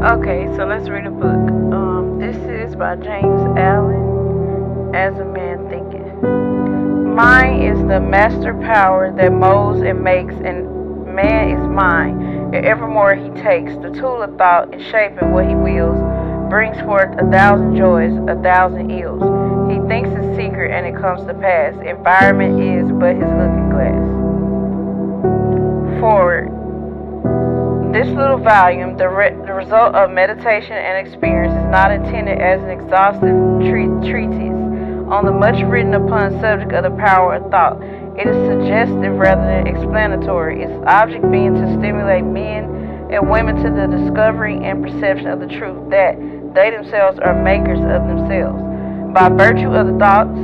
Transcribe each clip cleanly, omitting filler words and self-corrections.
Okay, so let's read a book. This is by James Allen, As a Man Thinketh. Mind is the master power that molds and makes, and man is mind. And evermore he takes the tool of thought and shaping what he wills, brings forth 1,000 joys, 1,000 ills. He thinks his secret and it comes to pass. Environment is but his looking glass. Forward. This little volume, the result of meditation and experience, is not intended as an exhaustive treatise on the much written upon subject of the power of thought. It is suggestive rather than explanatory, its object being to stimulate men and women to the discovery and perception of the truth that they themselves are makers of themselves. By virtue of the thoughts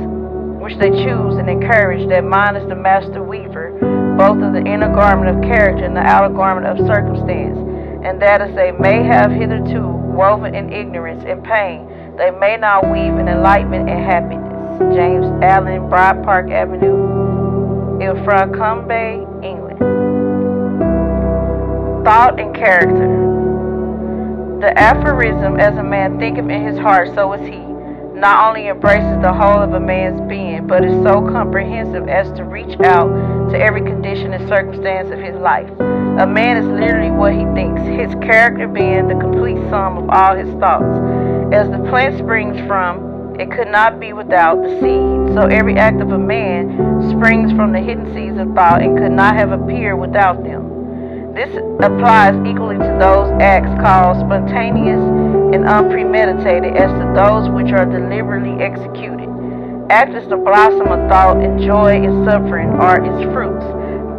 which they choose and encourage, that mind is the master weaver, both of the inner garment of character and the outer garment of circumstance, and that as they may have hitherto woven in ignorance and pain, they may now weave in enlightenment and happiness. James Allen, Broad Park Avenue, Ilfracombe, England. Thought and character. The aphorism, as a man thinketh in his heart, so is he, not only embraces the whole of a man's being, but is so comprehensive as to reach out to every condition and circumstance of his life. A man is literally what he thinks, his character being the complete sum of all his thoughts. As the plant springs from, it could not be without the seed, so every act of a man springs from the hidden seeds of thought and could not have appeared without them. This applies equally to those acts called spontaneous and unpremeditated as to those which are deliberately executed. Act is the blossom of thought, and joy and suffering are its fruits.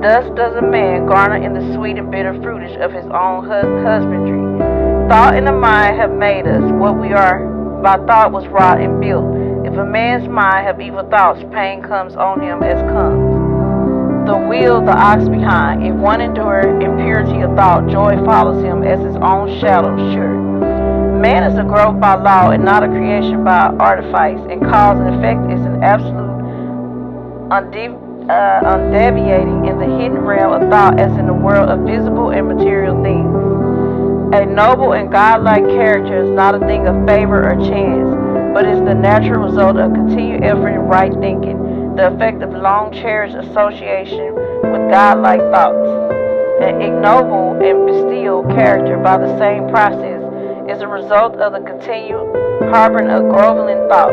Thus does a man garner in the sweet and bitter fruitage of his own husbandry. Thought and the mind have made us what we are. By thought was wrought and built. If a man's mind have evil thoughts, pain comes on him as comes the wheel, the ox behind. If one endure impurity of thought, joy follows him as his own shadow sure. Man is a growth by law and not a creation by artifice, and cause and effect is an absolute undeviating in the hidden realm of thought as in the world of visible and material things. A noble and godlike character is not a thing of favor or chance, but is the natural result of continued effort in right thinking, the effect of long-cherished association with godlike thoughts. An ignoble and bestial character, by the same process, is a result of the continued harboring of groveling thoughts.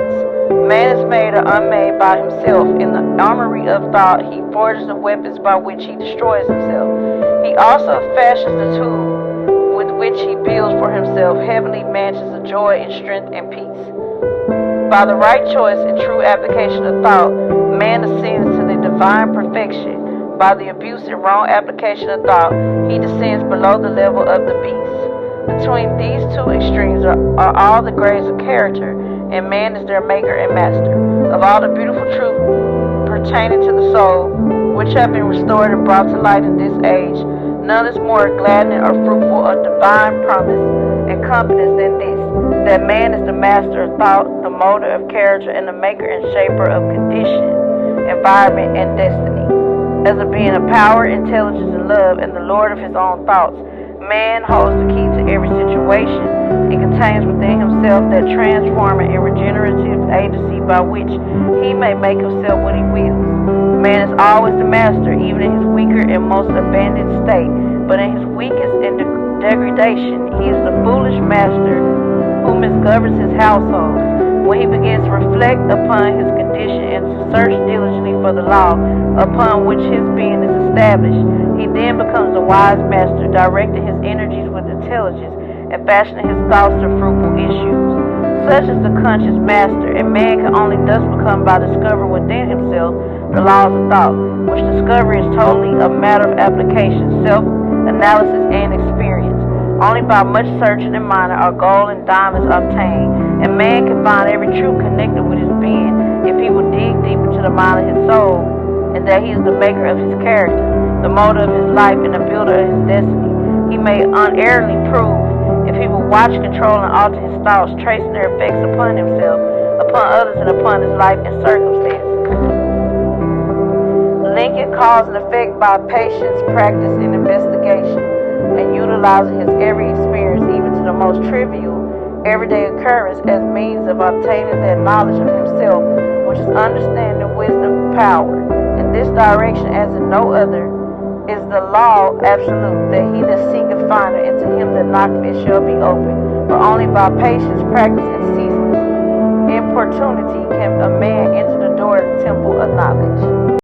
Man is made or unmade by himself. In the armory of thought, he forges the weapons by which he destroys himself. He also fashions the tool with which he builds for himself heavenly mansions of joy and strength and peace. By the right choice and true application of thought, man ascends to the divine perfection. By the abuse and wrong application of thought, he descends below the level of the beast. Between these two extremes are all the grades of character, and man is their maker and master. Of all the beautiful truth pertaining to the soul, which have been restored and brought to light in this age, none is more gladdening or fruitful of divine promise and confidence than this, that man is the master of thought, the molder of character, and the maker and shaper of condition, environment, and destiny. As a being of power, intelligence, and love, and the lord of his own thoughts, man holds the key to every situation and contains within himself that transforming and regenerative agency by which he may make himself what he wills. Man is always the master, even in his weaker and most abandoned state, but in his weakest and degradation, he is the foolish master who misgoverns his household. When he begins to reflect upon his condition and to search diligently for the law upon which his being is established, he then becomes a wise master, directing his energies with intelligence and fashioning his thoughts to fruitful issues. Such is the conscious master, and man can only thus become by discovering within himself the laws of thought, which discovery is totally a matter of application, self-analysis, and experience. Only by much searching and mining are gold and diamonds obtained, and man can find every truth connected with his being if he will dig deep into the mind of his soul, and that he is the maker of his character, the molder of his life, and the builder of his destiny. He may unerringly prove if he will watch, control, and alter his thoughts, tracing their effects upon himself, upon others, and upon his life and circumstances. Linking cause and effect by patience, practice, and investigation, and utilizing his every experience, even to the most trivial, everyday occurrence as means of obtaining that knowledge of himself, which is understanding, wisdom, power. In this direction, as in no other, is the law absolute, that he that seeketh findeth, and to him that knocketh it shall be opened. For only by patience, practice, and ceaseless importunity can a man enter the door of the temple of knowledge.